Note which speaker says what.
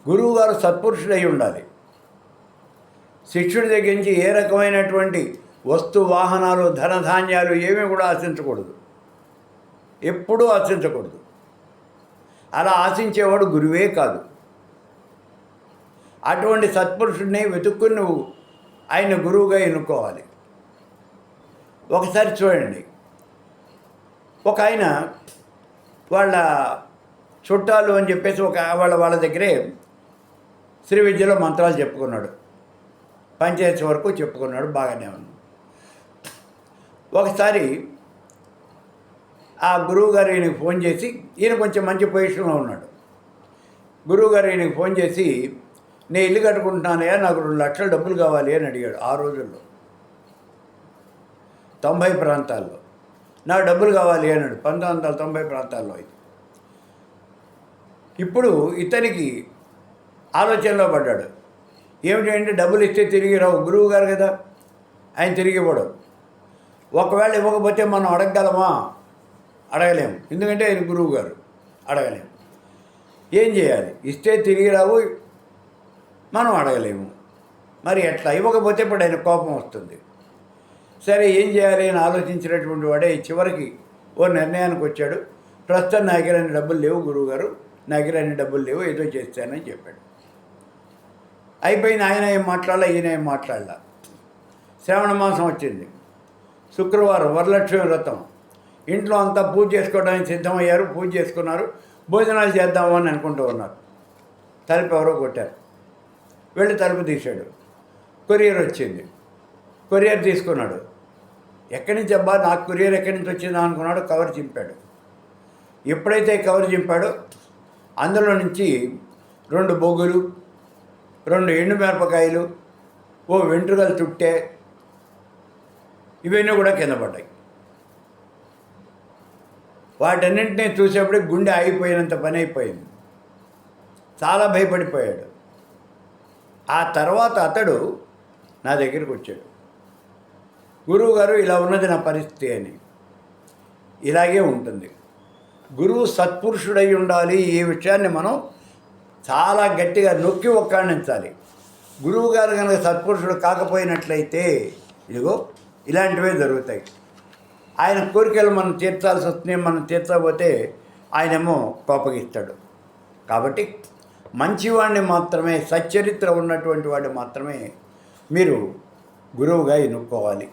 Speaker 1: గురువుగారు సత్పురుషుడై ఉండాలి. శిష్యుడి దగ్గర నుంచి ఏ రకమైనటువంటి వస్తు వాహనాలు ధనధాన్యాలు ఏమీ కూడా ఆశించకూడదు, ఎప్పుడూ ఆశించకూడదు. అలా ఆశించేవాడు గురువే కాదు. అటువంటి సత్పురుషుడిని వెతుక్కుని నువ్వు ఆయన గురువుగా ఎన్నుకోవాలి. ఒకసారి చూడండి, ఒక ఆయన వాళ్ళ చుట్టాలు అని చెప్పేసి వాళ్ళ దగ్గరే శ్రీ విద్యలో మంత్రాలు చెప్పుకున్నాడు, పంచాయతీ వరకు చెప్పుకున్నాడు, బాగానే ఉంది. ఒకసారి ఆ గురువుగారు ఈయనకి ఫోన్ చేసి, ఈయన కొంచెం మంచి పొజిషన్లో ఉన్నాడు. గురువుగారు ఈయనకి ఫోన్ చేసి, నేను ఇల్లు కట్టుకుంటున్నానయ్యా, నాకు 2 లక్షల డబ్బులు కావాలి అని అడిగాడు. ఆ రోజుల్లో 90 ప్రాంతాల్లో నాకు డబ్బులు కావాలి అన్నాడు, 1990 ప్రాంతాల్లో. ఇప్పుడు ఇతనికి ఆలోచనలో పడ్డాడు. ఏమిటంటే డబ్బులు ఇస్తే తిరిగి రావు, గురువు గారు కదా, ఆయన తిరిగి ఇవ్వడం. ఒకవేళ ఇవ్వకపోతే మనం అడగగలమా? అడగలేము, ఎందుకంటే ఆయన గురువు గారు, అడగలేము. ఏం చేయాలి? ఇస్తే తిరిగి రావు, మనం అడగలేము. మరి ఎట్లా? ఇవ్వకపోతే ఇప్పుడు ఆయన కోపం వస్తుంది. సరే ఏం చేయాలి అని ఆలోచించినటువంటి వాడే చివరికి ఓ నిర్ణయానికి వచ్చాడు. ప్రస్తుతం నా దగ్గర అన్ని డబ్బులు లేవు గురువుగారు, నా దగ్గర అన్ని డబ్బులు లేవు, ఏదో చేస్తానని చెప్పాడు. అయిపోయింది. ఆయన ఏం మాట్లాడాల, ఈయన ఏం మాట్లాడాల. శ్రావణ మాసం వచ్చింది, శుక్రవారం, వరలక్ష్మి వ్రతం. ఇంట్లో అంతా పూజ చేసుకోవడానికి సిద్ధమయ్యారు, పూజ చేసుకున్నారు, భోజనాలు చేద్దాము అని అనుకుంటూ ఉన్నారు. తలుపు ఎవరో కొట్టారు. వెళ్ళి తలుపు తీశాడు. కొరియర్ వచ్చింది. కొరియర్ తీసుకున్నాడు. ఎక్కడి నుంచి అబ్బా, నాకు కొరియర్ ఎక్కడి నుంచి వచ్చిందా అనుకున్నాడు. కవర్ చింపాడు. ఎప్పుడైతే కవర్ చింపాడో అందులో నుంచి 2 బొగ్గులు, 2 ఎండు మిరపకాయలు, ఓ వెంట్రుకలు చుట్టే, ఇవన్నీ కూడా కింద పడ్డాయి. వాటన్నింటినీ చూసేప్పుడు గుండె ఆగిపోయినంత పని అయిపోయింది. చాలా భయపడిపోయాడు. ఆ తర్వాత అతడు నా దగ్గరికి వచ్చాడు. గురువుగారు, ఇలా ఉన్నది నా పరిస్థితి అని. ఇలాగే ఉంటుంది. గురువు సత్పురుషుడై ఉండాలి. ఈ విషయాన్ని మనం చాలా గట్టిగా నొక్కి ఒక్కాణించాలి. గురువుగారు కనుక సత్పురుషుడు కాకపోయినట్లయితే ఇదిగో ఇలాంటివే జరుగుతాయి. ఆయన కోరికలు మనం తీర్చాల్సి వస్తుంది. మనం తీర్చకపోతే ఆయనేమో కోపగిస్తాడు. కాబట్టి మంచివాడిని మాత్రమే, సచ్చరిత్ర ఉన్నటువంటి వాడిని మాత్రమే మీరు గురువుగా ఎన్నుకోవాలి.